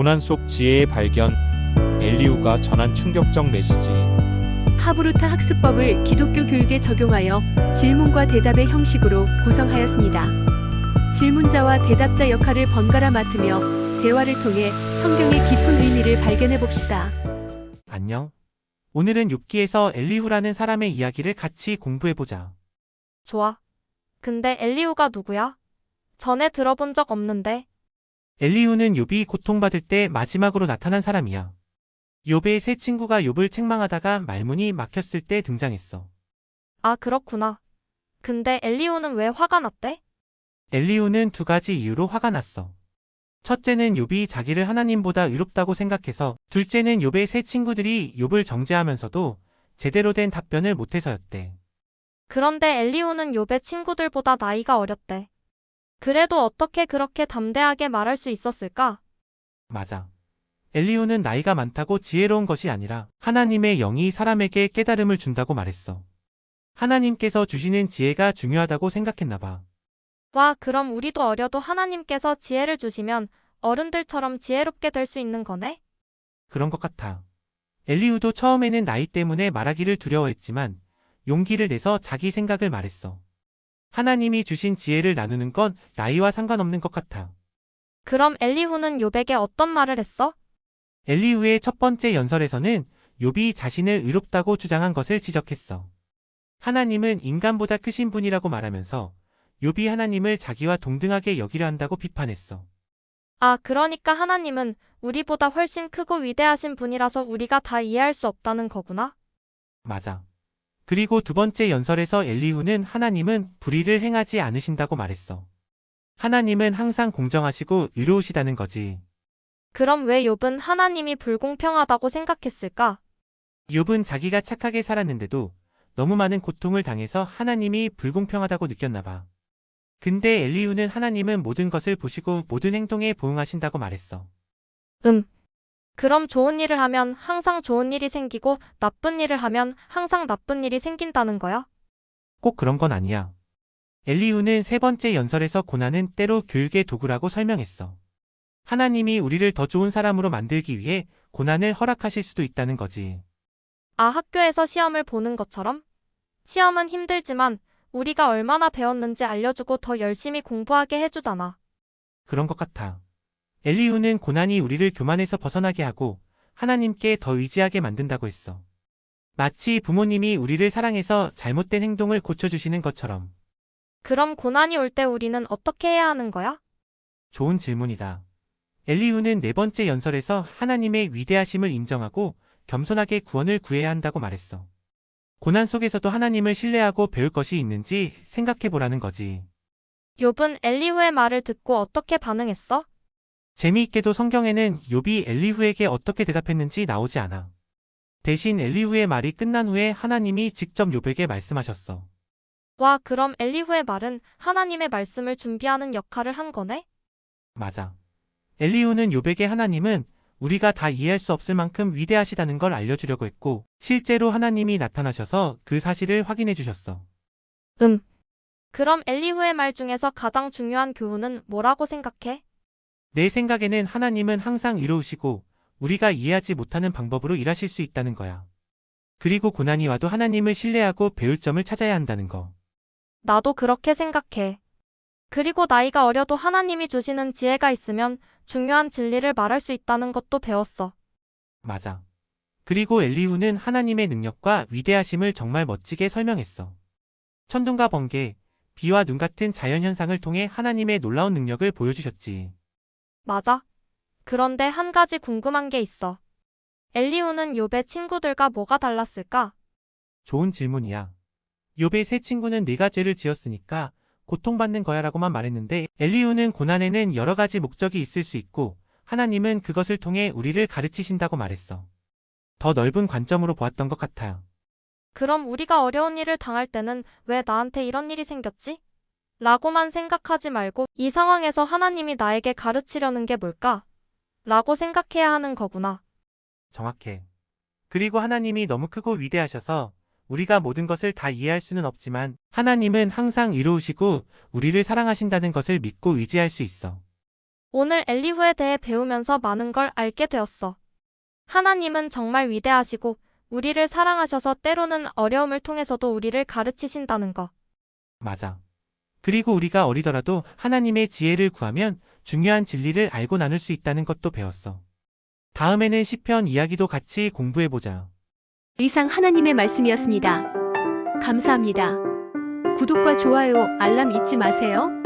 고난 속 지혜의 발견, 엘리후가 전한 충격적 메시지. 하브루타 학습법을 기독교 교육에 적용하여 질문과 대답의 형식으로 구성하였습니다. 질문자와 대답자 역할을 번갈아 맡으며 대화를 통해 성경의 깊은 의미를 발견해 봅시다. 안녕. 오늘은 욥기에서 엘리후라는 사람의 이야기를 같이 공부해보자. 좋아. 근데 엘리후가 누구야? 전에 들어본 적 없는데. 엘리후는 욥이 고통받을 때 마지막으로 나타난 사람이야. 욥의 세 친구가 욥을 책망하다가 말문이 막혔을 때 등장했어. 아, 그렇구나. 근데 엘리후는 왜 화가 났대? 엘리후는 두 가지 이유로 화가 났어. 첫째는 욥이 자기를 하나님보다 의롭다고 생각해서, 둘째는 욥의 세 친구들이 욥을 정죄하면서도 제대로 된 답변을 못해서였대. 그런데 엘리후는 욥의 친구들보다 나이가 어렸대. 그래도 어떻게 그렇게 담대하게 말할 수 있었을까? 맞아. 엘리후는 나이가 많다고 지혜로운 것이 아니라 하나님의 영이 사람에게 깨달음을 준다고 말했어. 하나님께서 주시는 지혜가 중요하다고 생각했나 봐. 와, 그럼 우리도 어려도 하나님께서 지혜를 주시면 어른들처럼 지혜롭게 될 수 있는 거네? 그런 것 같아. 엘리후도 처음에는 나이 때문에 말하기를 두려워했지만 용기를 내서 자기 생각을 말했어. 하나님이 주신 지혜를 나누는 건 나이와 상관없는 것 같아. 그럼 엘리후는 욥에게 어떤 말을 했어? 엘리후의 첫 번째 연설에서는 욥이 자신을 의롭다고 주장한 것을 지적했어. 하나님은 인간보다 크신 분이라고 말하면서 욥이 하나님을 자기와 동등하게 여기려 한다고 비판했어. 아, 그러니까 하나님은 우리보다 훨씬 크고 위대하신 분이라서 우리가 다 이해할 수 없다는 거구나? 맞아. 그리고 두 번째 연설에서 엘리후는 하나님은 불의를 행하지 않으신다고 말했어. 하나님은 항상 공정하시고 의로우시다는 거지. 그럼 왜 욥은 하나님이 불공평하다고 생각했을까? 욥은 자기가 착하게 살았는데도 너무 많은 고통을 당해서 하나님이 불공평하다고 느꼈나 봐. 근데 엘리후는 하나님은 모든 것을 보시고 모든 행동에 보응하신다고 말했어. 그럼 좋은 일을 하면 항상 좋은 일이 생기고 나쁜 일을 하면 항상 나쁜 일이 생긴다는 거야? 꼭 그런 건 아니야. 엘리후는 세 번째 연설에서 고난은 때로 교육의 도구라고 설명했어. 하나님이 우리를 더 좋은 사람으로 만들기 위해 고난을 허락하실 수도 있다는 거지. 아, 학교에서 시험을 보는 것처럼? 시험은 힘들지만 우리가 얼마나 배웠는지 알려주고 더 열심히 공부하게 해주잖아. 그런 것 같아. 엘리후는 고난이 우리를 교만에서 벗어나게 하고 하나님께 더 의지하게 만든다고 했어. 마치 부모님이 우리를 사랑해서 잘못된 행동을 고쳐주시는 것처럼. 그럼 고난이 올 때 우리는 어떻게 해야 하는 거야? 좋은 질문이다. 엘리후는 네 번째 연설에서 하나님의 위대하심을 인정하고 겸손하게 구원을 구해야 한다고 말했어. 고난 속에서도 하나님을 신뢰하고 배울 것이 있는지 생각해보라는 거지. 욥은 엘리후의 말을 듣고 어떻게 반응했어? 재미있게도 성경에는 욥이 엘리후에게 어떻게 대답했는지 나오지 않아. 대신 엘리후의 말이 끝난 후에 하나님이 직접 욥에게 말씀하셨어. 와, 그럼 엘리후의 말은 하나님의 말씀을 준비하는 역할을 한 거네? 맞아. 엘리후는 욥에게 하나님은 우리가 다 이해할 수 없을 만큼 위대하시다는 걸 알려주려고 했고, 실제로 하나님이 나타나셔서 그 사실을 확인해 주셨어. 그럼 엘리후의 말 중에서 가장 중요한 교훈은 뭐라고 생각해? 내 생각에는 하나님은 항상 의로우시고 우리가 이해하지 못하는 방법으로 일하실 수 있다는 거야. 그리고 고난이 와도 하나님을 신뢰하고 배울 점을 찾아야 한다는 거. 나도 그렇게 생각해. 그리고 나이가 어려도 하나님이 주시는 지혜가 있으면 중요한 진리를 말할 수 있다는 것도 배웠어. 맞아. 그리고 엘리후는 하나님의 능력과 위대하심을 정말 멋지게 설명했어. 천둥과 번개, 비와 눈 같은 자연현상을 통해 하나님의 놀라운 능력을 보여주셨지. 맞아. 그런데 한 가지 궁금한 게 있어. 엘리후는 욥의 친구들과 뭐가 달랐을까? 좋은 질문이야. 욥의 세 친구는 네가 죄를 지었으니까 고통받는 거야 라고만 말했는데 엘리후는 고난에는 여러 가지 목적이 있을 수 있고 하나님은 그것을 통해 우리를 가르치신다고 말했어. 더 넓은 관점으로 보았던 것 같아요. 그럼 우리가 어려운 일을 당할 때는 왜 나한테 이런 일이 생겼지? 라고만 생각하지 말고 이 상황에서 하나님이 나에게 가르치려는 게 뭘까? 라고 생각해야 하는 거구나. 정확해. 그리고 하나님이 너무 크고 위대하셔서 우리가 모든 것을 다 이해할 수는 없지만 하나님은 항상 의로우시고 우리를 사랑하신다는 것을 믿고 의지할 수 있어. 오늘 엘리후에 대해 배우면서 많은 걸 알게 되었어. 하나님은 정말 위대하시고 우리를 사랑하셔서 때로는 어려움을 통해서도 우리를 가르치신다는 거. 맞아. 그리고 우리가 어리더라도 하나님의 지혜를 구하면 중요한 진리를 알고 나눌 수 있다는 것도 배웠어. 다음에는 시편 이야기도 같이 공부해보자. 이상 하나님의 말씀이었습니다. 감사합니다. 구독과 좋아요, 알람 잊지 마세요.